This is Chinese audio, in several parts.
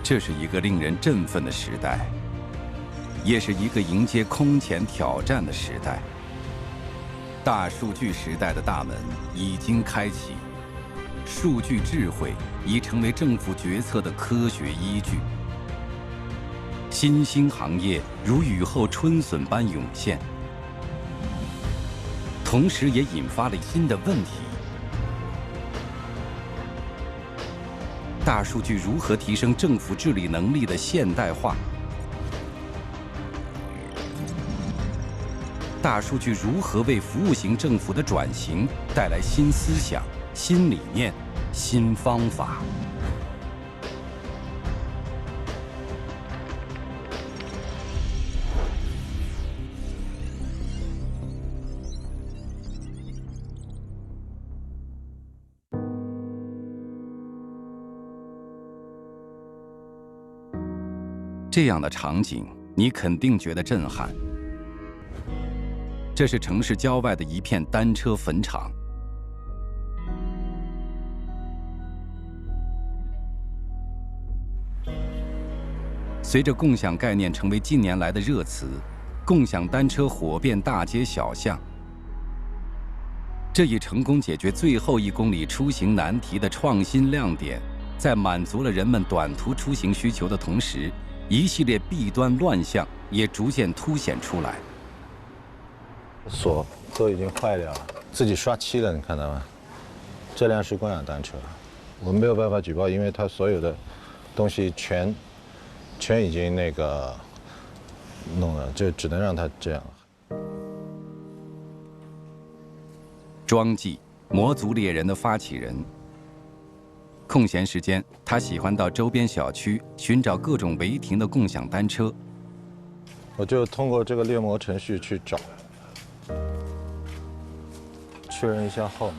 这是一个令人振奋的时代，也是一个迎接空前挑战的时代。大数据时代的大门已经开启，数据智慧已成为政府决策的科学依据。新兴行业如雨后春笋般涌现，同时也引发了新的问题。大数据如何提升政府治理能力的现代化？大数据如何为服务型政府的转型带来新思想、新理念、新方法？这样的场景，你肯定觉得震撼。这是城市郊外的一片单车坟场。随着共享概念成为近年来的热词，共享单车火遍大街小巷。这一成功解决最后1公里出行难题的创新亮点，在满足了人们短途出行需求的同时，一系列弊端乱象也逐渐凸显出来。锁都已经坏掉了，自己刷漆了，你看到吗？这辆是共享单车，我们没有办法举报，因为它所有的东西全已经那个弄了，就只能让它这样。庄记，魔族猎人的发起人。空闲时间，他喜欢到周边小区寻找各种违停的共享单车。我就通过这个猎魔程序去找，确认一下号码。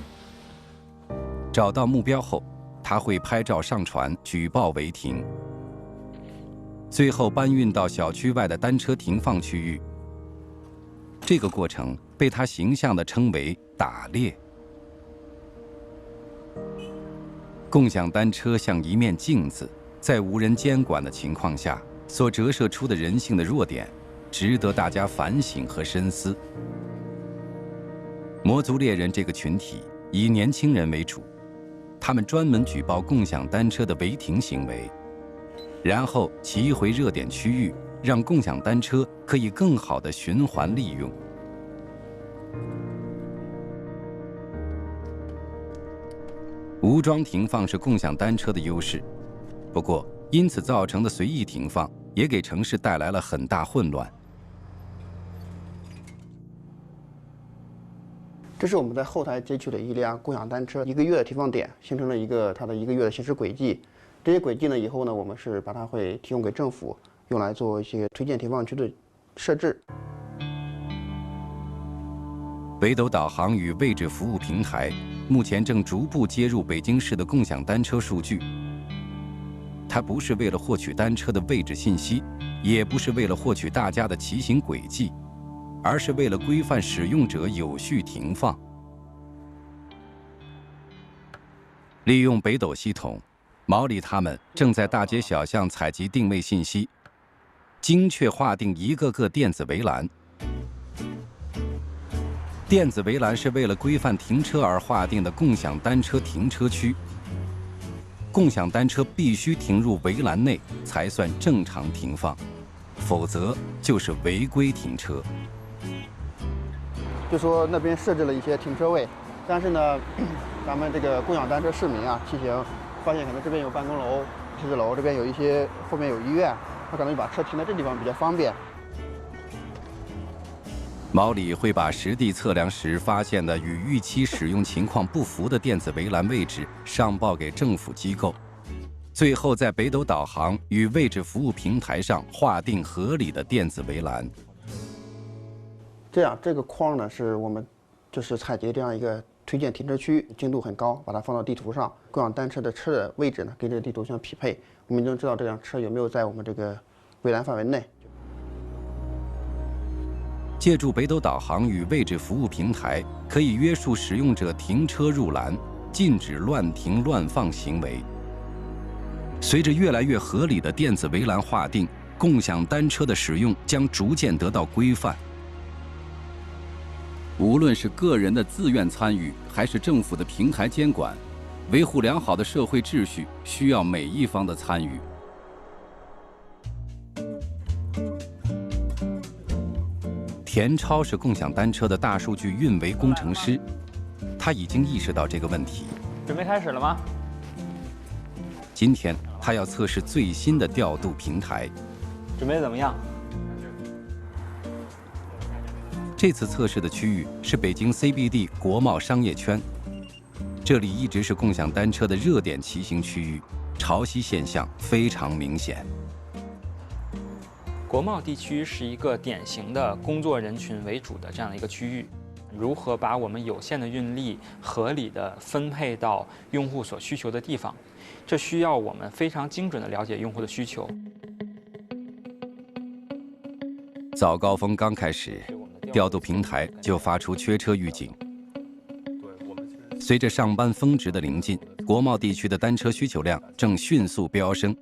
找到目标后，他会拍照上传，举报违停。最后搬运到小区外的单车停放区域。这个过程被他形象地称为“打猎”。共享单车像一面镜子，在无人监管的情况下所折射出的人性的弱点，值得大家反省和深思。魔族猎人这个群体以年轻人为主，他们专门举报共享单车的违停行为，然后骑回热点区域，让共享单车可以更好地循环利用。无桩停放是共享单车的优势，不过因此造成的随意停放也给城市带来了很大混乱。这是我们在后台截取的一辆共享单车1个月的停放点，形成了它的1个月的行驶轨迹。这些轨迹呢，以后呢，我们是把它会提供给政府，用来做一些推荐停放区的设置。北斗导航与位置服务平台目前正逐步接入北京市的共享单车数据。它不是为了获取单车的位置信息，也不是为了获取大家的骑行轨迹，而是为了规范使用者有序停放。利用北斗系统，毛利他们正在大街小巷采集定位信息，精确划定一个个电子围栏。电子围栏是为了规范停车而划定的共享单车停车区。共享单车必须停入围栏内才算正常停放，否则就是违规停车。就说那边设置了一些停车位，但是呢，咱们这个共享单车市民啊，骑行发现可能这边有办公楼、写字楼，这边有一些后面有医院，他可能就把车停在这地方比较方便。毛里会把实地测量时发现的与预期使用情况不符的电子围栏位置上报给政府机构，最后在北斗导航与位置服务平台上划定合理的电子围栏。这样，这个框呢是我们就是采集这样一个推荐停车区，精度很高，把它放到地图上，共享单车的车的位置呢跟这个地图相匹配，我们就能知道这辆车有没有在我们这个围栏范围内。借助北斗导航与位置服务平台，可以约束使用者停车入栏，禁止乱停乱放行为。随着越来越合理的电子围栏划定，共享单车的使用将逐渐得到规范。无论是个人的自愿参与，还是政府的平台监管，维护良好的社会秩序需要每一方的参与。田超是共享单车的大数据运维工程师，他已经意识到这个问题。准备开始了吗？今天他要测试最新的调度平台。准备怎么样？这次测试的区域是北京 CBD 国贸商业圈，这里一直是共享单车的热点骑行区域，潮汐现象非常明显。国贸地区是一个典型的工作人群为主的这样的一个区域，如何把我们有限的运力合理的分配到用户所需求的地方，这需要我们非常精准地了解用户的需求。早高峰刚开始，调度平台就发出缺车预警。随着上班峰值的临近，国贸地区的单车需求量正迅速飙升。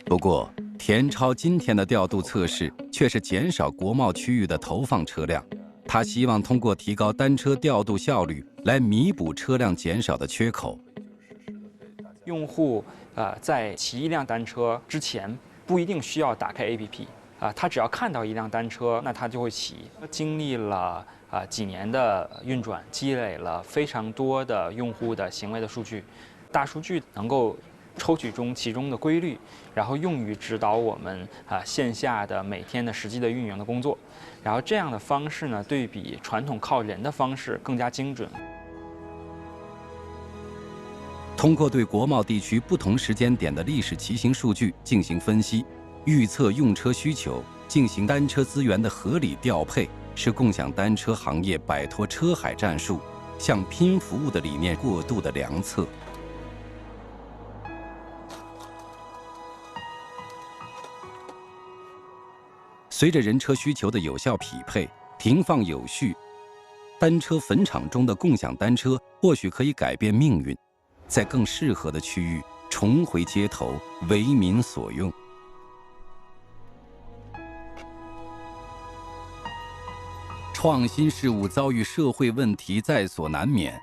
不过，田超今天的调度测试却是减少国贸区域的投放车辆，他希望通过提高单车调度效率来弥补车辆减少的缺口。用户在骑一辆单车之前不一定需要打开 APP。他只要看到一辆单车，那他就会骑。经历了几年的运转，积累了非常多的用户的行为的数据，大数据能够抽取其中的规律，然后用于指导我们线下的每天的实际的运营的工作。然后这样的方式呢，对比传统靠人的方式更加精准。通过对国贸地区不同时间点的历史骑行数据进行分析，预测用车需求，进行单车资源的合理调配，是共享单车行业摆脱车海战术，向拼服务的理念过渡的良策。随着人车需求的有效匹配，停放有序，单车坟场中的共享单车或许可以改变命运，在更适合的区域重回街头，为民所用。创新事物遭遇社会问题在所难免，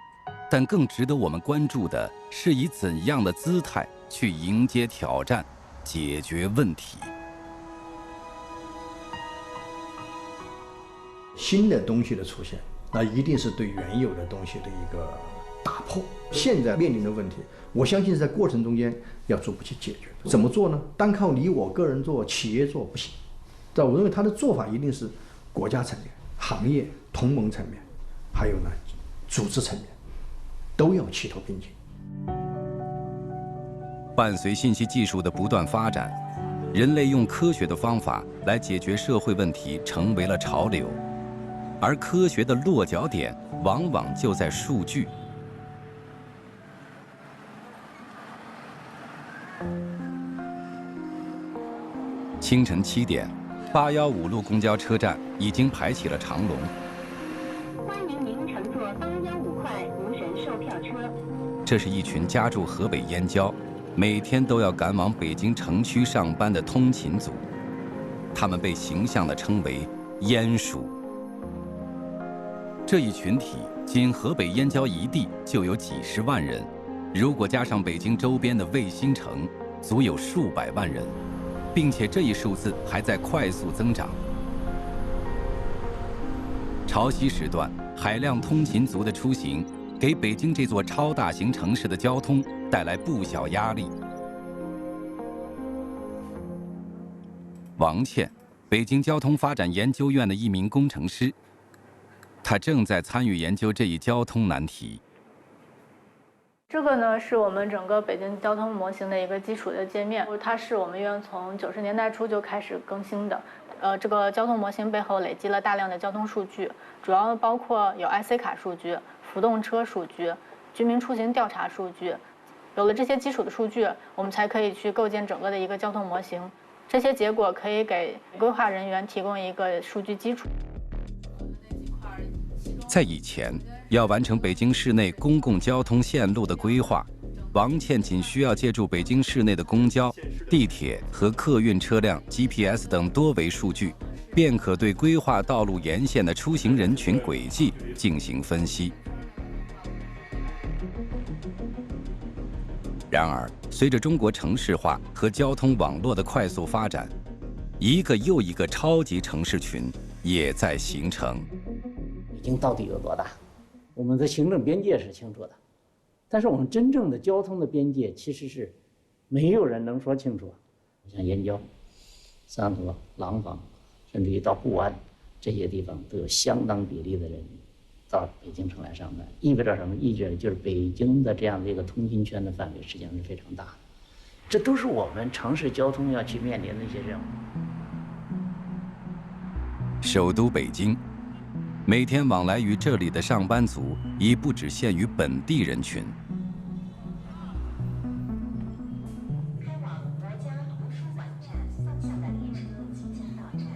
但更值得我们关注的是以怎样的姿态去迎接挑战，解决问题。新的东西的出现，那一定是对原有的东西的一个打破。现在面临的问题，我相信是在过程中间要逐步去解决。怎么做呢？单靠你我个人做、企业做不行。但我认为他的做法一定是国家层面、行业同盟层面，还有呢组织层面，都要齐头并进。伴随信息技术的不断发展，人类用科学的方法来解决社会问题成为了潮流。而科学的落脚点往往就在数据。清晨7点，815路公交车站已经排起了长龙。欢迎您乘坐815快无人售票车。这是一群家住河北燕郊，每天都要赶往北京城区上班的通勤族，他们被形象地称为“燕鼠”。这一群体仅河北燕郊一地就有几十万人，如果加上北京周边的卫星城，足有数百万人，并且这一数字还在快速增长。潮汐时段，海量通勤族的出行，给北京这座超大型城市的交通带来不小压力。王倩，北京交通发展研究院的一名工程师。他正在参与研究这一交通难题。这个呢，是我们整个北京交通模型的一个基础的界面，它是我们院从90年代初就开始更新的。这个交通模型背后累积了大量的交通数据，主要包括有 IC 卡数据、浮动车数据、居民出行调查数据。有了这些基础的数据，我们才可以去构建整个的一个交通模型。这些结果可以给规划人员提供一个数据基础。在以前，要完成北京市内公共交通线路的规划，王倩仅需要借助北京市内的公交、地铁和客运车辆 GPS 等多维数据，便可对规划道路沿线的出行人群轨迹进行分析。然而，随着中国城市化和交通网络的快速发展，一个又一个超级城市群也在形成。北京到底有多大？我们的行政边界是清楚的，但是我们真正的交通的边界其实是没有人能说清楚。像燕郊、三河、廊坊，甚至于到固安这些地方，都有相当比例的人到北京城来上班。意味着什么？意味着就是北京的这样的一个通勤圈的范围实际上是非常大的。这都是我们城市交通要去面临的一些任务。首都北京，每天往来于这里的上班族已不只限于本地人群。开往国家图书馆站方向的列车即将到站。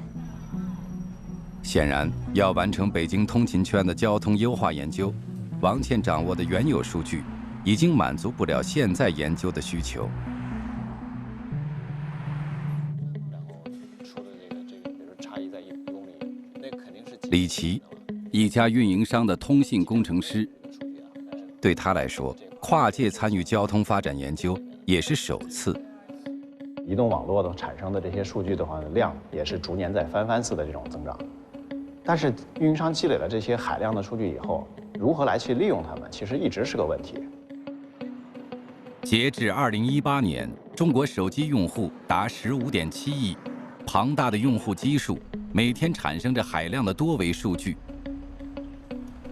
显然，要完成北京通勤圈的交通优化研究，王倩掌握的原有数据已经满足不了现在研究的需求。李琦，一家运营商的通信工程师，对他来说，跨界参与交通发展研究也是首次。移动网络的产生的这些数据的话，量也是逐年在翻次的这种增长。但是运营商积累了这些海量的数据以后，如何来去利用它们，其实一直是个问题。截至2018年，中国手机用户达15.7亿，庞大的用户基数每天产生着海量的多维数据。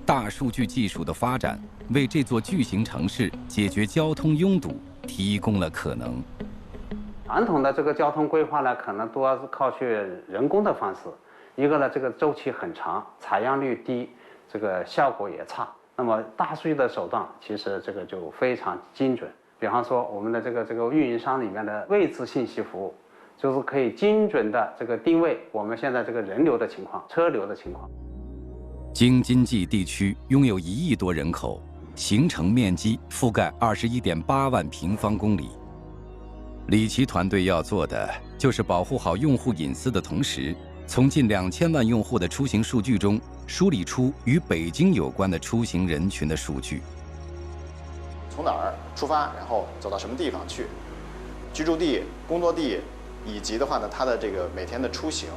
大数据技术的发展，为这座巨型城市解决交通拥堵提供了可能。传统的这个交通规划呢，可能多是靠去人工的方式，一个呢这个周期很长，采样率低，这个效果也差。那么大数据的手段，其实这个就非常精准。比方说我们的这个运营商里面的位置信息服务，就是可以精准的这个定位我们现在这个人流的情况、车流的情况。京津冀地区拥有1亿多人口，行程面积覆盖21.8万平方公里。李琦团队要做的就是保护好用户隐私的同时，从近2000万用户的出行数据中梳理出与北京有关的出行人群的数据。从哪儿出发，然后走到什么地方去，居住地、工作地，以及的话呢，他的这个每天的出行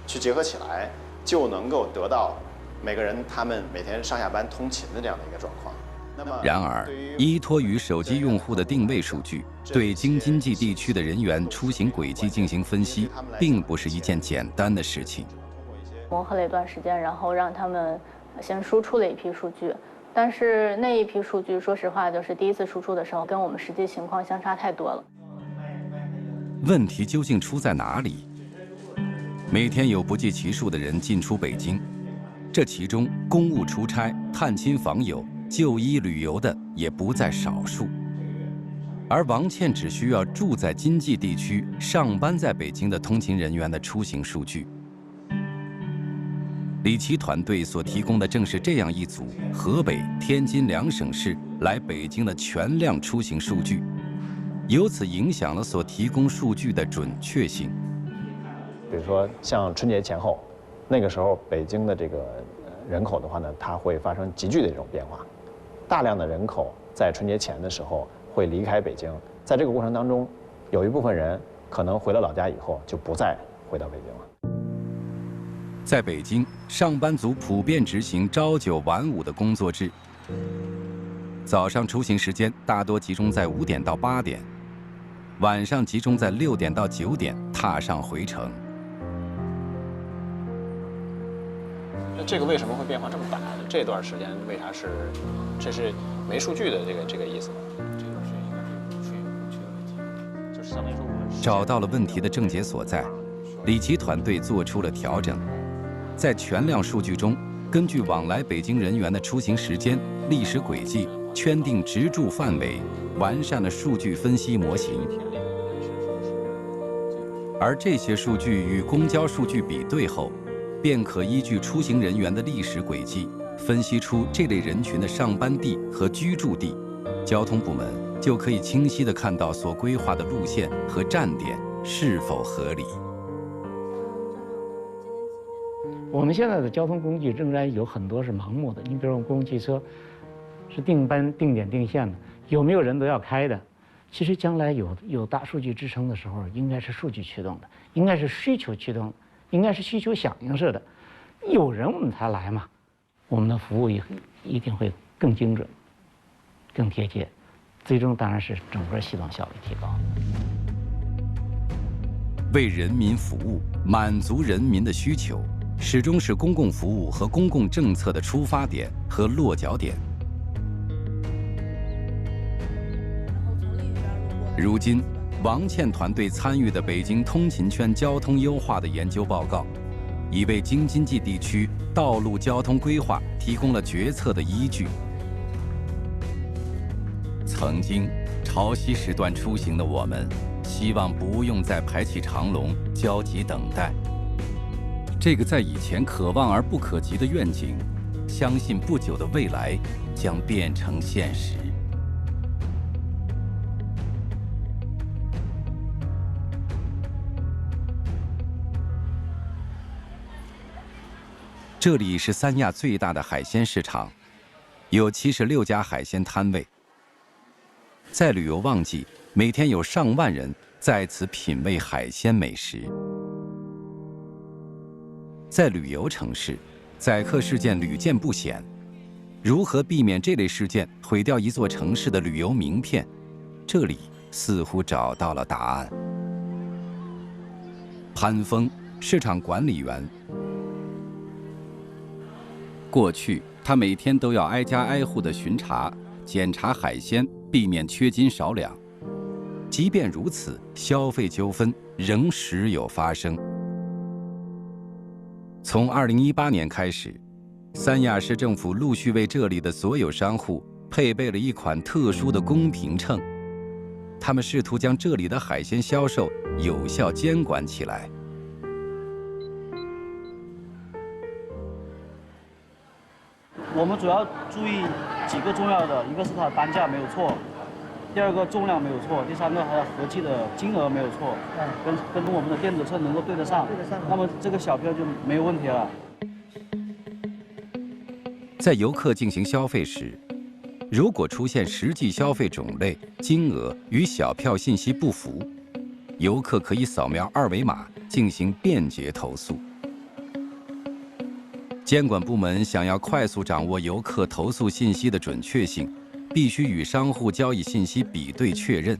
去结合起来，就能够得到每个人他们每天上下班通勤的这样的一个状况。那么，然而，依托于手机用户的定位数据，对京津冀地区的人员出行轨迹进行分析，并不是一件简单的事情。磨合了一段时间，然后让他们先输出了一批数据，但是那一批数据，说实话，就是第一次输出的时候，跟我们实际情况相差太多了。问题究竟出在哪里？每天有不计其数的人进出北京，这其中公务出差、探亲访友、就医旅游的也不在少数。而王倩只需要住在经济地区、上班在北京的通勤人员的出行数据。李琦团队所提供的正是这样一组河北、天津2省市来北京的全量出行数据，由此影响了所提供数据的准确性。比如说像春节前后，那个时候北京的这个人口的话呢，它会发生急剧的这种变化，大量的人口在春节前的时候会离开北京，在这个过程当中，有一部分人可能回了老家以后就不再回到北京了。在北京，上班族普遍执行朝9晚5的工作制，早上出行时间大多集中在5点到8点，晚上集中在6点到9点踏上回程。那这个为什么会变化这么大？这段时间为啥是？这是没数据的这个意思吗？这个是应该是数据问题，就是相当于说我们找到了问题的症结所在，李琦团队做出了调整。在全量数据中，根据往来北京人员的出行时间、历史轨迹，圈定直住范围，完善了数据分析模型。而这些数据与公交数据比对后，便可依据出行人员的历史轨迹，分析出这类人群的上班地和居住地，交通部门就可以清晰地看到所规划的路线和站点是否合理。我们现在的交通工具仍然有很多是盲目的，你比如我们公共汽车是定班、定点、定线的，有没有人都要开的。其实将来有大数据支撑的时候，应该是数据驱动的，应该是需求驱动的，应该是需求响应式的。有人我们才来嘛，我们的服务也一定会更精准、更贴切，最终当然是整个系统效率提高。为人民服务，满足人民的需求，始终是公共服务和公共政策的出发点和落脚点。如今，王倩团队参与的北京通勤圈交通优化的研究报告，已为京津冀地区道路交通规划提供了决策的依据。曾经潮汐时段出行的我们，希望不用再排起长龙、焦急等待。这个在以前可望而不可及的愿景，相信不久的未来将变成现实。这里是三亚最大的海鲜市场，有76家海鲜摊位。在旅游旺季，每天有上万人在此品味海鲜美食。在旅游城市，宰客事件屡见不鲜。如何避免这类事件毁掉一座城市的旅游名片？这里似乎找到了答案。潘峰，市场管理员。过去，他每天都要挨家挨户地巡查、检查海鲜，避免缺斤少两。即便如此，消费纠纷仍时有发生。从2018年开始，三亚市政府陆续为这里的所有商户配备了一款特殊的公平秤，他们试图将这里的海鲜销售有效监管起来。我们主要注意几个重要的，一个是它的单价没有错，第二个重量没有错，第三个还有合计的金额没有错，跟我们的电子秤能够对得上，那么这个小票就没有问题了。在游客进行消费时，如果出现实际消费种类、金额与小票信息不符，游客可以扫描2维码进行便捷投诉。监管部门想要快速掌握游客投诉信息的准确性，必须与商户交易信息比对确认。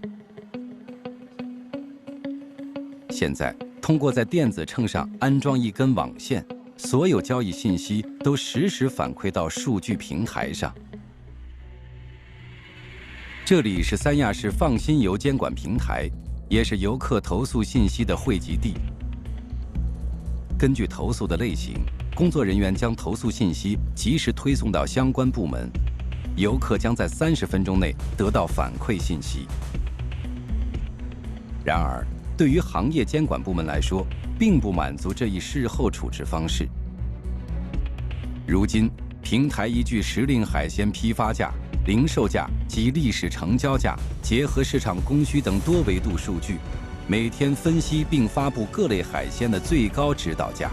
现在，通过在电子秤上安装一根网线，所有交易信息都实时反馈到数据平台上。这里是三亚市放心游监管平台，也是游客投诉信息的汇集地。根据投诉的类型，工作人员将投诉信息及时推送到相关部门，游客将在30分钟内得到反馈信息。然而，对于行业监管部门来说，并不满足这一事后处置方式。如今，平台依据时令海鲜批发价、零售价及历史成交价，结合市场供需等多维度数据，每天分析并发布各类海鲜的最高指导价。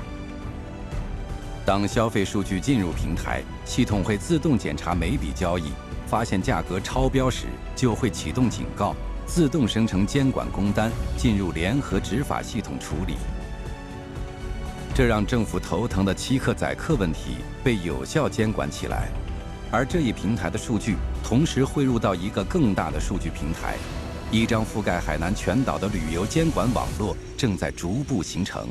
当消费数据进入平台，系统会自动检查每笔交易，发现价格超标时，就会启动警告，自动生成监管工单，进入联合执法系统处理。这让政府头疼的欺客宰客问题被有效监管起来，而这一平台的数据同时汇入到一个更大的数据平台，一张覆盖海南全岛的旅游监管网络正在逐步形成。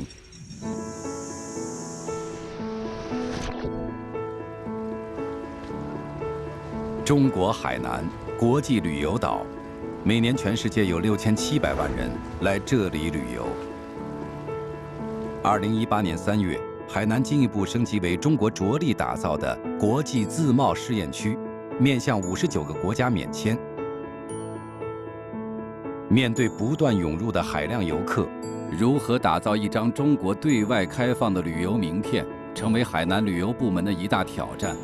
中国海南国际旅游岛，每年全世界有6700万人来这里旅游。2018年3月，海南进一步升级为中国着力打造的国际自贸试验区，面向59个国家免签。面对不断涌入的海量游客，如何打造一张中国对外开放的旅游名片，成为海南旅游部门的一大挑战。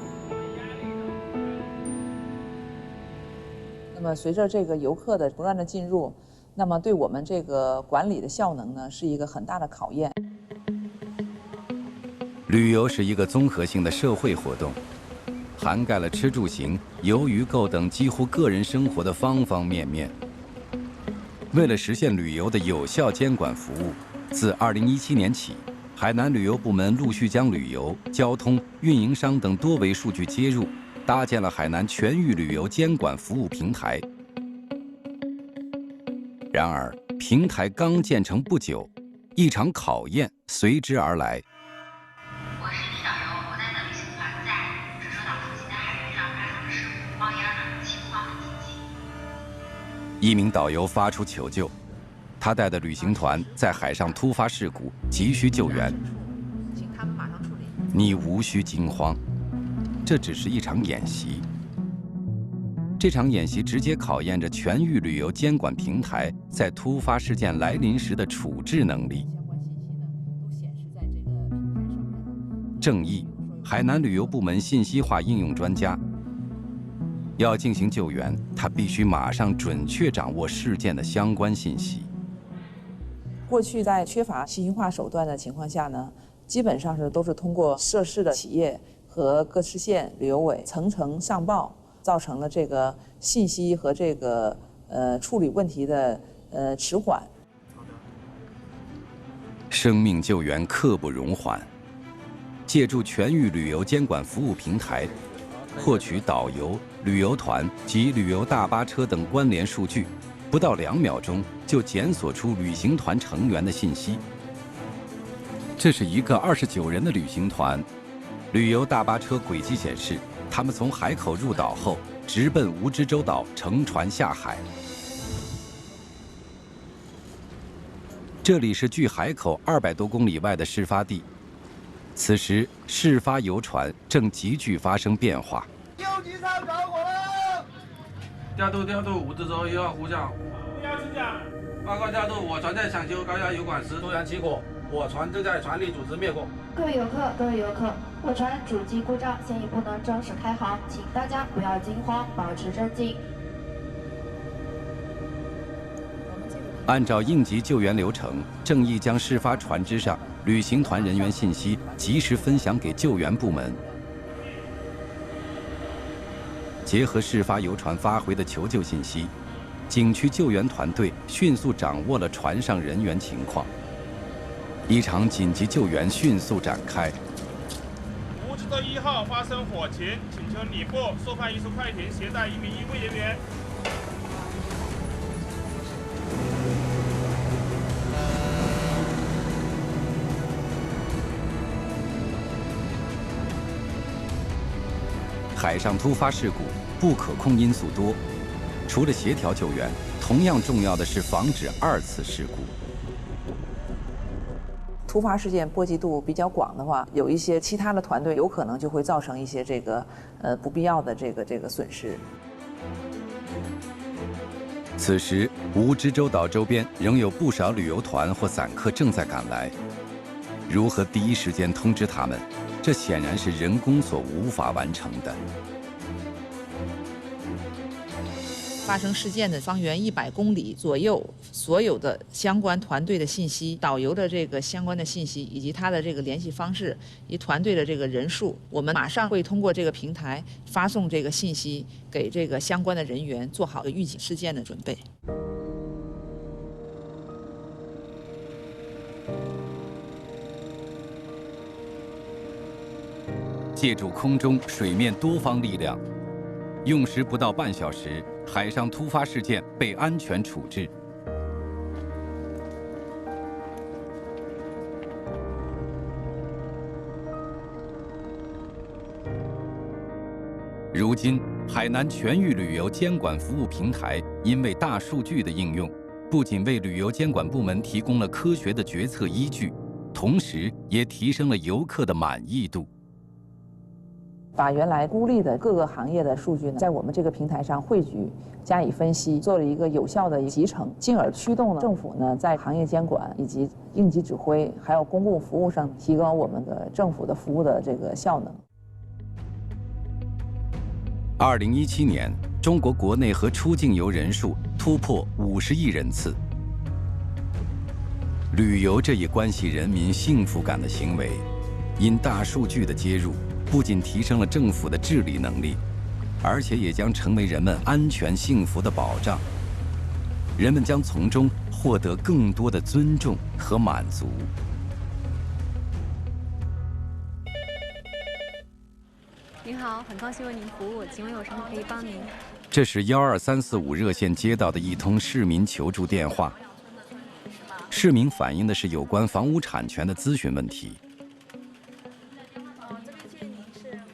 那么随着这个游客的不断的进入，那么对我们这个管理的效能呢，是一个很大的考验。旅游是一个综合性的社会活动，涵盖了吃住行、游娱购等几乎个人生活的方方面面。为了实现旅游的有效监管服务，自2017年起，海南旅游部门陆续将旅游、交通、运营商等多维数据接入，搭建了海南全域旅游监管服务平台。然而，平台刚建成不久，一场考验随之而来。我是女导游，我带的旅行团在沱州岛附近的海域上发生了事故，冒烟了，情况很紧急。一名导游发出求救，他带的旅行团在海上突发事故，急需救援。请他们马上处理。你无需惊慌，这只是一场演习。这场演习直接考验着全域旅游监管平台在突发事件来临时的处置能力。郑毅，海南旅游部门信息化应用专家。要进行救援，他必须马上准确掌握事件的相关信息。过去在缺乏信息化手段的情况下呢，基本上都是通过涉事的企业和各市县旅游委层层上报，造成了这个信息和这个处理问题的迟缓。生命救援刻不容缓，借助全域旅游监管服务平台，获取导游、旅游团及旅游大巴车等关联数据，不到2秒钟就检索出旅行团成员的信息。这是一个29人的旅行团，旅游大巴车轨迹显示，他们从海口入岛后，直奔蜈支洲岛乘船下海。这里是距海口200多公里外的事发地。此时，事发游船正急剧发生变化。右机舱着火了！调度蜈支洲1号呼叫。呼叫请讲。报告调度，我船在抢修高压油管时突然起火，我船正在船里组织灭火。各位游客，我船主机故障，现已不能正式开航，请大家不要惊慌，保持镇静。按照应急救援流程，郑毅将事发船只上旅行团人员信息及时分享给救援部门。结合事发游船发回的求救信息，景区救援团队迅速掌握了船上人员情况。一场紧急救援迅速展开。蜈支洲1号发生火情，请求礼部速派一艘快艇携带1名医务人员。海上突发事故，不可控因素多，除了协调救援，同样重要的是防止2次事故。突发事件波及度比较广的话，有一些其他的团队有可能就会造成一些这个不必要的这个损失。此时，蜈支洲岛周边仍有不少旅游团或散客正在赶来，如何第一时间通知他们？这显然是人工所无法完成的。发生事件的方圆100公里左右，所有的相关团队的信息、导游的这个相关的信息，以及他的这个联系方式，以及团队的这个人数，我们马上会通过这个平台发送这个信息给这个相关的人员，做好预警事件的准备。借助空中、水面多方力量，用时不到半小时，海上突发事件被安全处置。如今，海南全域旅游监管服务平台因为大数据的应用，不仅为旅游监管部门提供了科学的决策依据，同时也提升了游客的满意度。把原来孤立的各个行业的数据呢，在我们这个平台上汇聚、加以分析，做了一个有效的集成，进而驱动了政府呢在行业监管以及应急指挥还有公共服务上提高我们的政府的服务的这个效能。2017年，中国国内和出境游人数突破50亿人次。旅游这一关系人民幸福感的行为，因大数据的接入，不仅提升了政府的治理能力，而且也将成为人们安全幸福的保障。人们将从中获得更多的尊重和满足。您好，很高兴为您服务，请问有什么可以帮您？这是12345热线接到的一通市民求助电话。市民反映的是有关房屋产权的咨询问题。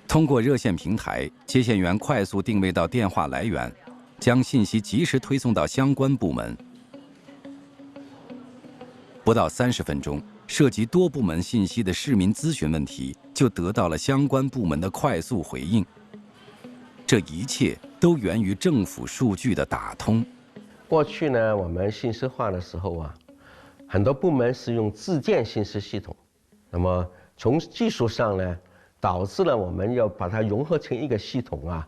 通过热线平台，接线员快速定位到电话来源，将信息及时推送到相关部门。不到30分钟，涉及多部门信息的市民咨询问题就得到了相关部门的快速回应。这一切都源于政府数据的打通。过去呢，我们信息化的时候啊，很多部门是用自建信息系统，那么从技术上呢，导致了我们要把它融合成一个系统啊，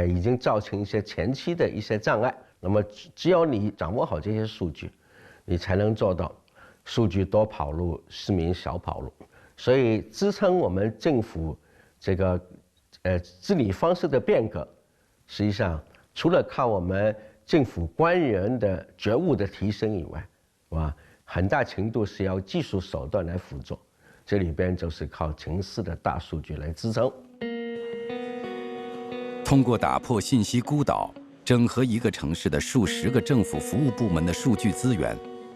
已经造成一些前期的一些障碍。那么只要你掌握好这些数据，你才能做到数据多跑路，市民少跑路。所以支撑我们政府这个治理方式的变革，实际上除了靠我们政府官员的觉悟的提升以外，是吧？很大程度是要技术手段来辅助，这里边就是靠城市的大数据来支撑。通过打破信息孤岛，整合一个城市的数十个政府服务部门的数据资源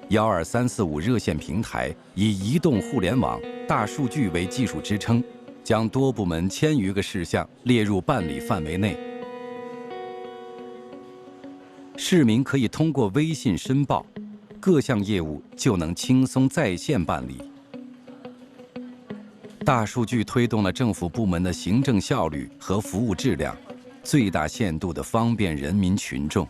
，12345热线平台以移动互联网、大数据为技术支撑，将多部门1000余个事项列入办理范围内。市民可以通过微信申报，各项业务就能轻松在线办理。大数据推动了政府部门的行政效率和服务质量，最大限度地方便人民群众。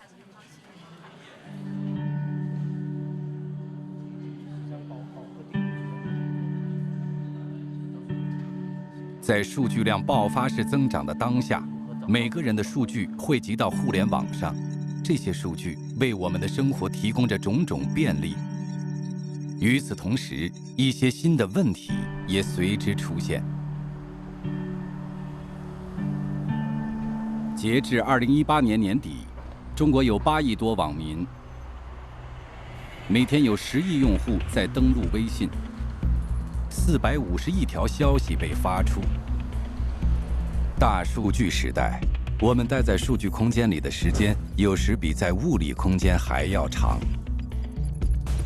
在数据量爆发式增长的当下，每个人的数据汇集到互联网上，这些数据为我们的生活提供着种种便利。与此同时，一些新的问题也随之出现。截至2018年年底，中国有8亿多网民，每天有10亿用户在登录微信，450亿条消息被发出。大数据时代，我们待在数据空间里的时间，有时比在物理空间还要长。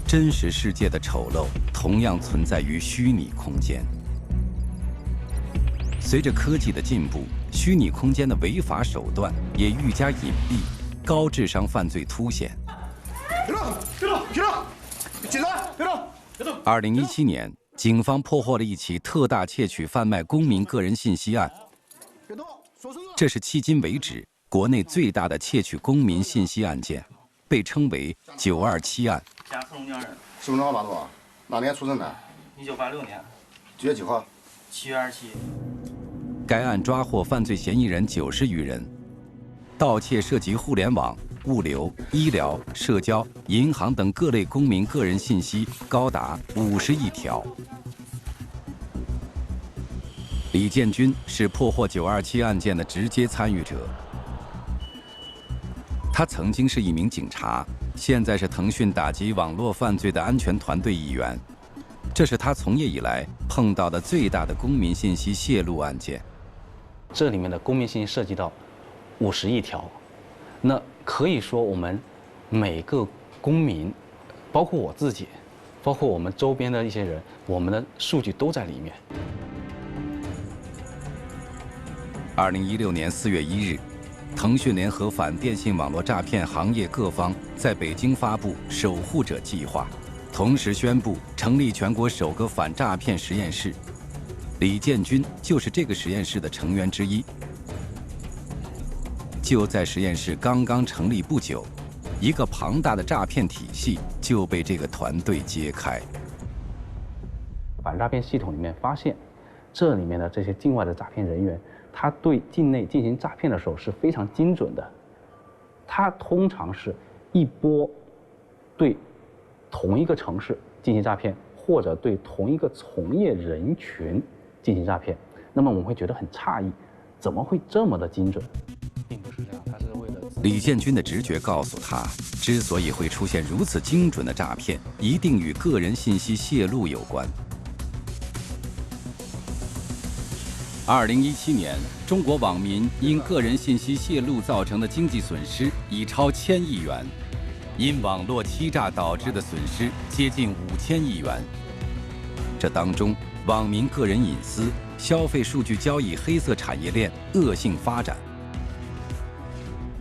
真实世界的丑陋同样存在于虚拟空间。随着科技的进步，虚拟空间的违法手段也愈加隐蔽，高智商犯罪凸显。2017年，警方破获了一起特大窃取贩卖公民个人信息案。这是迄今为止国内最大的窃取公民信息案件，被称为927案。家黑龙江人，身份证号码多少？哪年出生的？1986年。几月几号？7月27。该案抓获犯罪嫌疑人90余人，盗窃涉及互联网、物流、医疗、社交、银行等各类公民个人信息高达50亿条。李建军是破获927案件的直接参与者。他曾经是一名警察，现在是腾讯打击网络犯罪的安全团队一员。这是他从业以来碰到的最大的公民信息泄露案件。这里面的公民信息涉及到50亿条，那可以说我们每个公民，包括我自己，包括我们周边的一些人，我们的数据都在里面。2016年4月1日，腾讯联合反电信网络诈骗行业各方在北京发布“守护者计划”，同时宣布成立全国首个反诈骗实验室。李建军就是这个实验室的成员之一。就在实验室刚刚成立不久，一个庞大的诈骗体系就被这个团队揭开。反诈骗系统里面发现，这里面的这些境外的诈骗人员，他对境内进行诈骗的时候是非常精准的。它通常是一波对同一个城市进行诈骗，或者对同一个从业人群进行诈骗。那么我们会觉得很诧异，怎么会这么的精准？并不是这样，他是为了。李建军的直觉告诉他，之所以会出现如此精准的诈骗，一定与个人信息泄露有关。2017年，中国网民因个人信息泄露造成的经济损失已超1000亿元，因网络欺诈导致的损失接近5000亿元。这当中，网民个人隐私、消费数据交易黑色产业链恶性发展。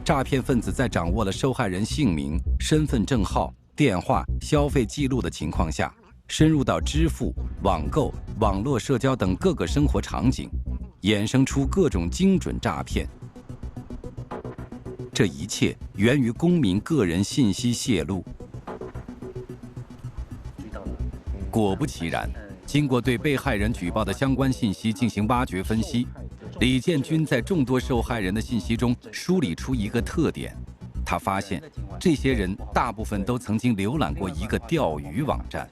诈骗分子在掌握了受害人姓名、身份证号、电话、消费记录的情况下，深入到支付、网购、网络社交等各个生活场景，衍生出各种精准诈骗。这一切源于公民个人信息泄露。果不其然，经过对被害人举报的相关信息进行挖掘分析，李建军在众多受害人的信息中梳理出一个特点。他发现，这些人大部分都曾经浏览过一个钓鱼网站。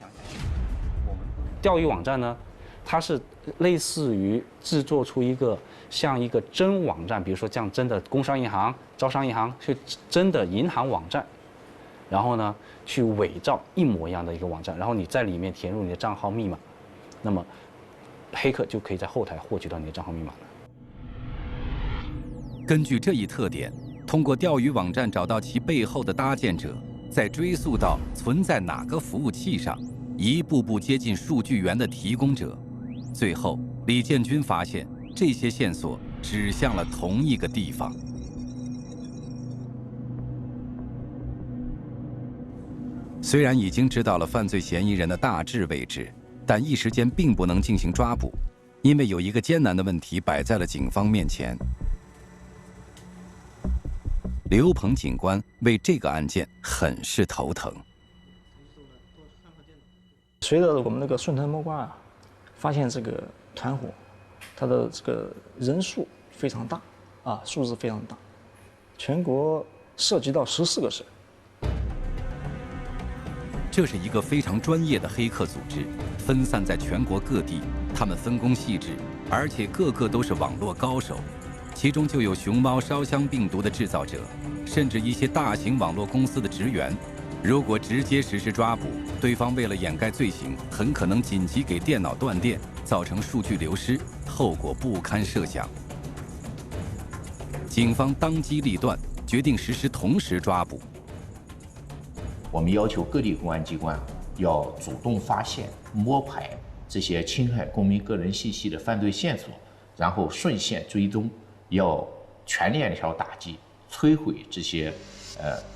钓鱼网站呢，它是类似于制作出一个像一个真网站，比如说像真的工商银行、招商银行是真的银行网站，然后呢去伪造一模一样的一个网站，然后你在里面填入你的账号密码，那么黑客就可以在后台获取到你的账号密码了。根据这一特点，通过钓鱼网站找到其背后的搭建者，再追溯到存在哪个服务器上，一步步接近数据源的提供者。最后，李建军发现这些线索指向了同一个地方。虽然已经知道了犯罪嫌疑人的大致位置，但一时间并不能进行抓捕，因为有一个艰难的问题摆在了警方面前。刘鹏警官为这个案件很是头疼。随着我们那个顺藤摸瓜啊，发现这个团伙，它的这个人数非常大啊，数字非常大，全国涉及到14个省。这是一个非常专业的黑客组织，分散在全国各地，他们分工细致，而且个个都是网络高手。其中就有熊猫烧香病毒的制造者，甚至一些大型网络公司的职员。如果直接实施抓捕，对方为了掩盖罪行，很可能紧急给电脑断电，造成数据流失，后果不堪设想。警方当机立断，决定实施同时抓捕。我们要求各地公安机关要主动发现、摸排这些侵害公民个人信息的犯罪线索，然后顺线追踪，要全链条打击，摧毁这些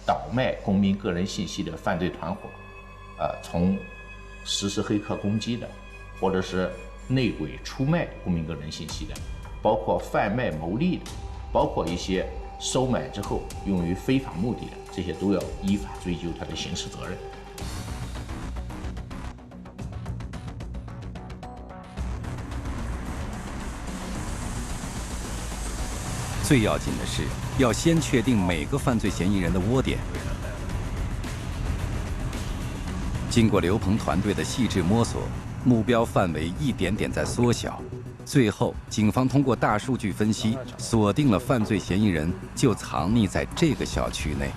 倒卖公民个人信息的犯罪团伙，从实施黑客攻击的，或者是内鬼出卖公民个人信息的，包括贩卖牟利的，包括一些收买之后用于非法目的的，这些都要依法追究他的刑事责任。最要紧的是，要先确定每个犯罪嫌疑人的窝点。经过刘鹏团队的细致摸索，目标范围一点点在缩小。最后，警方通过大数据分析，锁定了犯罪嫌疑人就藏匿在这个小区内。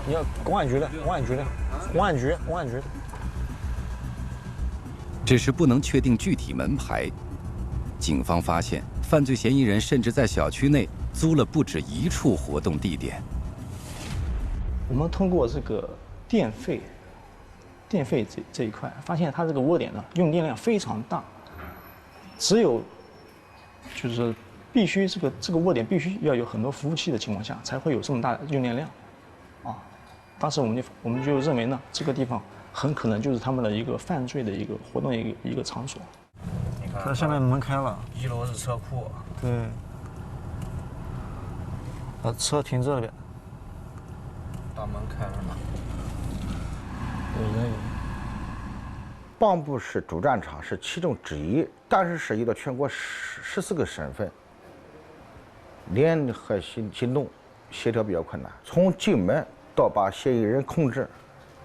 你要公安局的，公安局的，公安局，公安局的。只是不能确定具体门牌。警方发现，犯罪嫌疑人甚至在小区内租了不止一处活动地点。我们通过这个电费这一块，发现它这个窝点呢用电量非常大，只有就是必须这个窝点必须要有很多服务器的情况下，才会有这么大的用电量，啊，当时我们就认为呢，这个地方很可能就是他们的一个犯罪的一个活动一个场所。你看，下面门开了，1楼是车库。对。车停这边。大门开了呢。有人有。蚌埠市主战场是其中之一，但是涉及到全国14个省份，联合行动协调比较困难。从进门到把嫌疑人控制，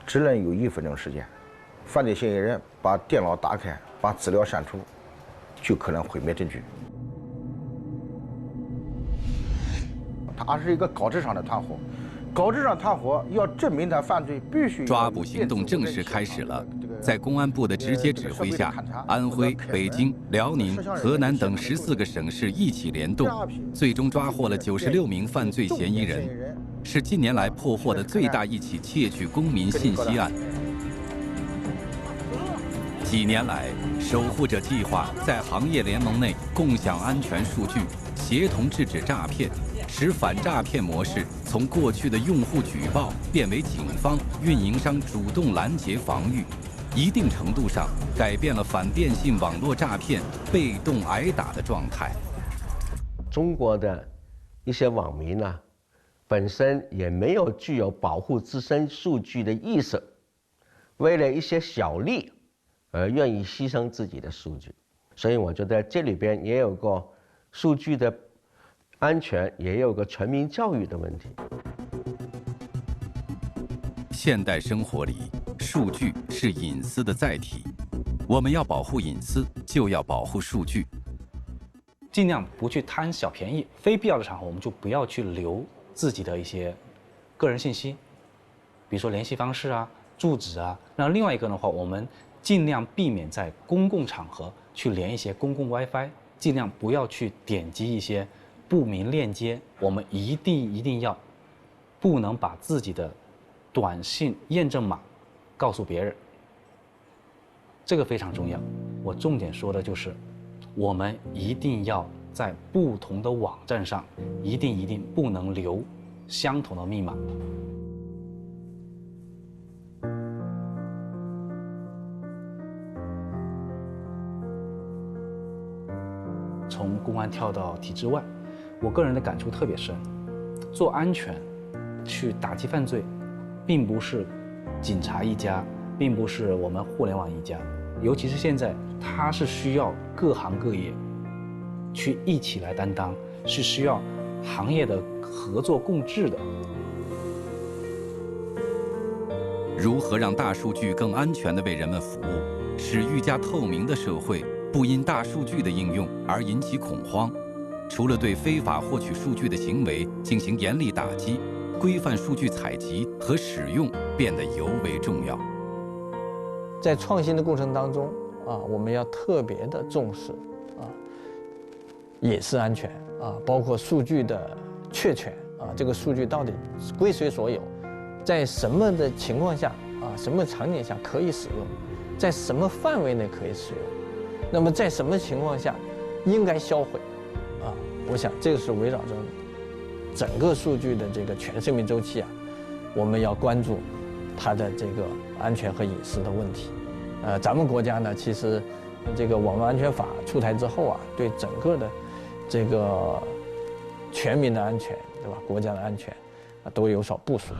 只能有1分钟时间。犯罪嫌疑人把电脑打开，把资料删除，就可能毁灭证据。他是一个高智商的团伙，高智商团伙要证明他犯罪，必须抓捕行动正式开始了。在公安部的直接指挥下，安徽、北京、辽宁、河南等14个省市一起联动，最终抓获了96名犯罪嫌疑人，是近年来破获的最大一起窃取公民信息案。几年来，守护者计划在行业联盟内共享安全数据，协同制止诈骗，使反诈骗模式从过去的用户举报变为警方、运营商主动拦截防御，一定程度上改变了反电信网络诈骗被动挨打的状态。中国的一些网民呢，本身也没有具有保护自身数据的意识，为了一些小利而愿意牺牲自己的数据，所以我觉得这里边也有个数据的安全，也有个全民教育的问题。现代生活里，数据是隐私的载体，我们要保护隐私，就要保护数据。尽量不去贪小便宜，非必要的场合我们就不要去留自己的一些个人信息，比如说联系方式啊、住址啊。那另外一个的话，我们尽量避免在公共场合去连一些公共 WiFi， 尽量不要去点击一些不明链接。我们一定要不能把自己的短信验证码告诉别人，这个非常重要。我重点说的就是，我们一定要在不同的网站上，一定不能留相同的密码。从公安跳到体制外，我个人的感触特别深。做安全，去打击犯罪，并不是警察一家，并不是我们互联网一家，尤其是现在，它是需要各行各业去一起来担当，是需要行业的合作共治的。如何让大数据更安全地为人们服务，使愈加透明的社会不因大数据的应用而引起恐慌？除了对非法获取数据的行为进行严厉打击，规范数据采集和使用变得尤为重要。在创新的过程当中我们要特别的重视隐私安全包括数据的确权这个数据到底归谁所有，在什么的情况下什么场景下可以使用，在什么范围内可以使用，那么在什么情况下应该销毁我想这个是围绕着整个数据的这个全生命周期我们要关注它的这个安全和隐私的问题。咱们国家呢，其实这个网络安全法出台之后对整个的这个全民的安全，对吧？国家的安全都有所部署。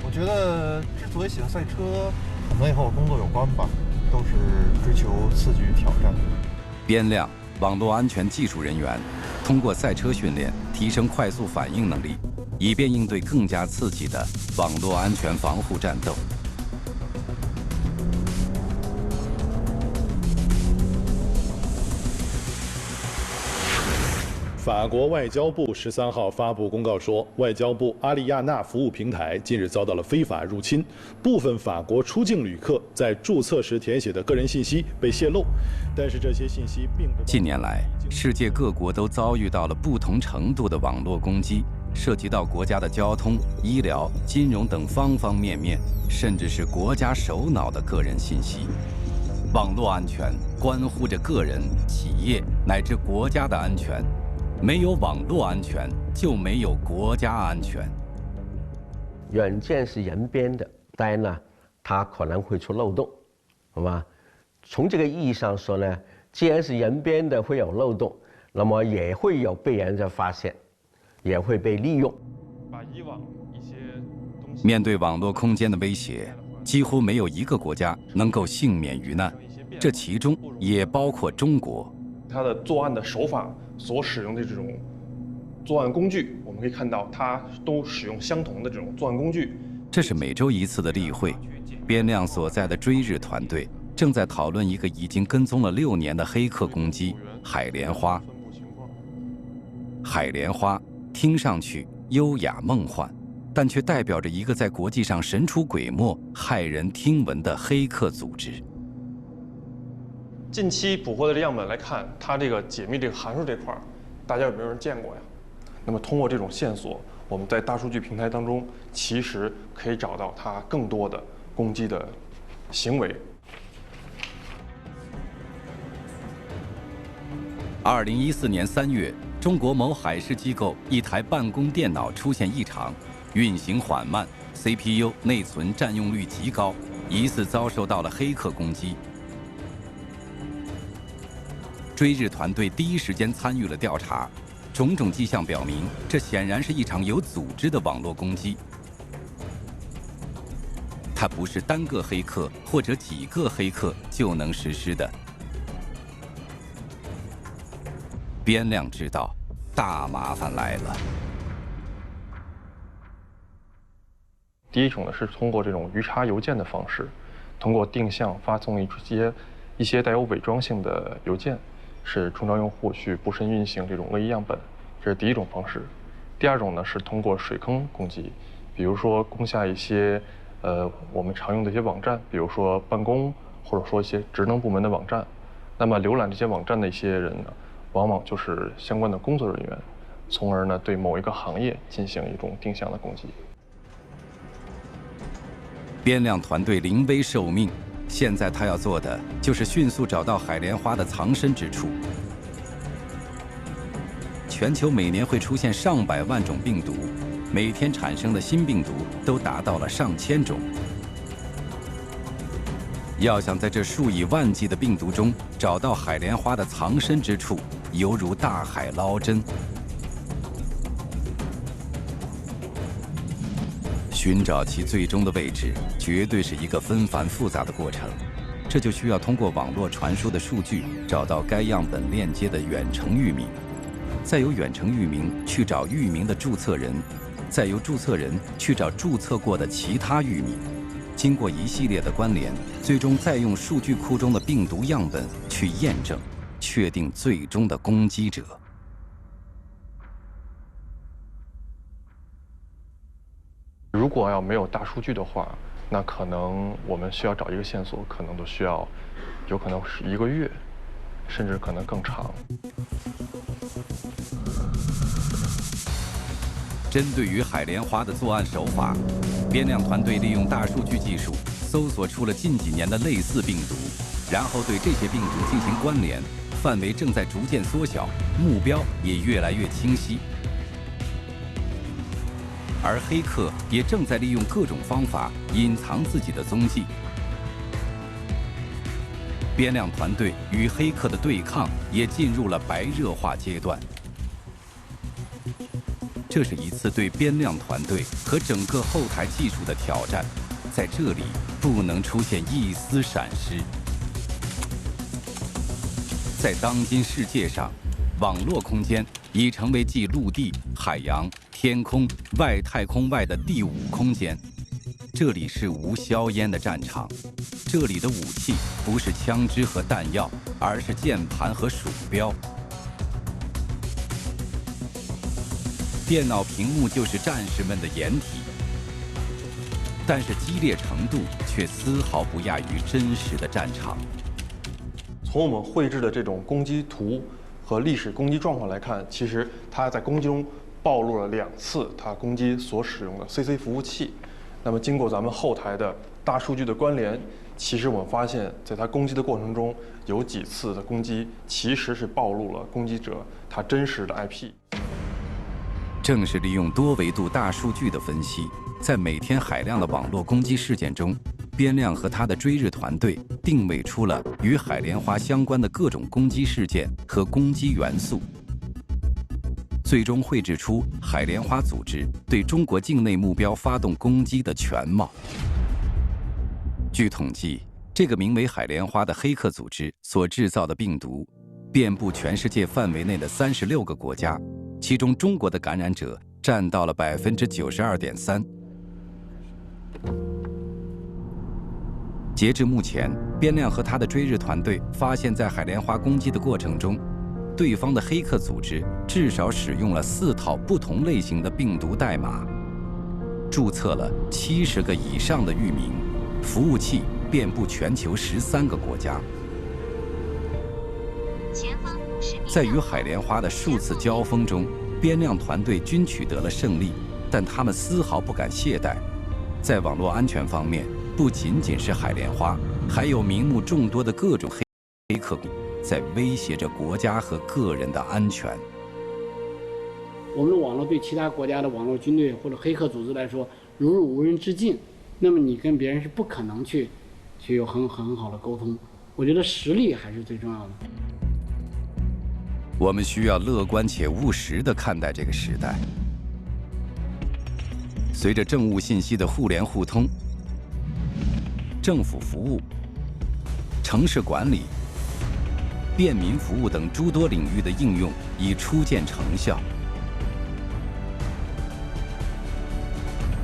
我觉得之所以喜欢赛车，可能也和我工作有关吧，都是追求刺激与挑战。边亮，网络安全技术人员，通过赛车训练提升快速反应能力，以便应对更加刺激的网络安全防护战斗。法国外交部13号发布公告说，外交部阿里亚纳服务平台近日遭到了非法入侵，部分法国出境旅客在注册时填写的个人信息被泄露，但是这些信息并不。近年来，世界各国都遭遇到了不同程度的网络攻击，涉及到国家的交通、医疗、金融等方方面面，甚至是国家首脑的个人信息。网络安全关乎着个人、企业乃至国家的安全。没有网络安全，就没有国家安全。软件是人编的，当然呢，它可能会出漏洞，好吧？从这个意义上说呢，既然是人编的会有漏洞，那么也会有被人家发现，也会被利用。把以往一些东西面对网络空间的威胁，几乎没有一个国家能够幸免于难，这其中也包括中国。他的作案的手法所使用的这种作案工具，我们可以看到，他都使用相同的这种作案工具。这是每周一次的例会，边亮所在的追日团队正在讨论一个已经跟踪了6年的黑客攻击——海莲花。海莲花听上去优雅梦幻，但却代表着一个在国际上神出鬼没、骇人听闻的黑客组织。近期捕获的样本来看，它这个解密这个函数这块，大家有没有人见过呀？那么通过这种线索，我们在大数据平台当中，其实可以找到它更多的攻击的行为。2014年3月，中国某海事机构一台办公电脑出现异常，运行缓慢 ，CPU 内存占用率极高，疑似遭受到了黑客攻击。追日团队第一时间参与了调查，种种迹象表明，这显然是一场有组织的网络攻击。它不是单个黑客或者几个黑客就能实施的。边亮知道，大麻烦来了。第一种呢是通过这种鱼叉邮件的方式，通过定向发送一些带有伪装性的邮件，使中招用户去不慎运行这种恶意样本，这是第一种方式。第二种呢是通过水坑攻击，比如说攻下一些我们常用的一些网站，比如说办公或者说一些职能部门的网站。那么浏览这些网站的一些人呢，往往就是相关的工作人员，从而呢对某一个行业进行一种定向的攻击。边亮团队临危受命，现在他要做的就是迅速找到海莲花的藏身之处。全球每年会出现上百万种病毒，每天产生的新病毒都达到了上千种。要想在这数以万计的病毒中找到海莲花的藏身之处，犹如大海捞针。寻找其最终的位置，绝对是一个纷繁复杂的过程。这就需要通过网络传输的数据，找到该样本链接的远程域名，再由远程域名去找域名的注册人，再由注册人去找注册过的其他域名。经过一系列的关联，最终再用数据库中的病毒样本去验证，确定最终的攻击者。如果要没有大数据的话，那可能我们需要找一个线索，可能都需要，有可能是1个月，甚至可能更长。针对于海莲花的作案手法，边亮团队利用大数据技术搜索出了近几年的类似病毒，然后对这些病毒进行关联，范围正在逐渐缩小，目标也越来越清晰。而黑客也正在利用各种方法隐藏自己的踪迹。边亮团队与黑客的对抗也进入了白热化阶段。这是一次对边亮团队和整个后台技术的挑战，在这里不能出现一丝闪失。在当今世界上，网络空间已成为继陆地、海洋、天空、外太空外的第5空间。这里是无硝烟的战场，这里的武器不是枪支和弹药，而是键盘和鼠标。电脑屏幕就是战士们的掩体，但是激烈程度却丝毫不亚于真实的战场。从我们绘制的这种攻击图和历史攻击状况来看，其实它在攻击中暴露了2次它攻击所使用的 CC 服务器。那么经过咱们后台的大数据的关联，其实我们发现，在它攻击的过程中，有几次的攻击其实是暴露了攻击者他真实的 IP。正是利用多维度大数据的分析，在每天海量的网络攻击事件中，边亮和他的追日团队定位出了与海莲花相关的各种攻击事件和攻击元素，最终绘制出海莲花组织对中国境内目标发动攻击的全貌。据统计，这个名为海莲花的黑客组织所制造的病毒，遍布全世界范围内的36个国家，其中中国的感染者占到了92.3%。截至目前，边亮和他的追日团队发现，在海莲花攻击的过程中，对方的黑客组织至少使用了4套不同类型的病毒代码，注册了70个以上的域名，服务器遍布全球13个国家。在与海莲花的数次交锋中，边亮团队均取得了胜利，但他们丝毫不敢懈怠。在网络安全方面，不仅仅是海莲花，还有名目众多的各种黑客在威胁着国家和个人的安全。我们的网络对其他国家的网络军队或者黑客组织来说如入无人之境，那么你跟别人是不可能去有很好的沟通。我觉得实力还是最重要的。我们需要乐观且务实地看待这个时代。随着政务信息的互联互通，政府服务、城市管理、便民服务等诸多领域的应用已初见成效。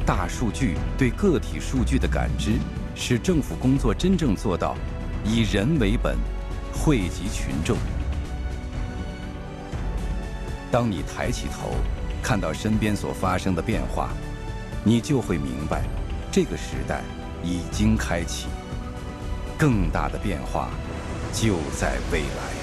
大数据对个体数据的感知，使政府工作真正做到以人为本，惠及群众。当你抬起头，看到身边所发生的变化，你就会明白，这个时代已经开启，更大的变化就在未来。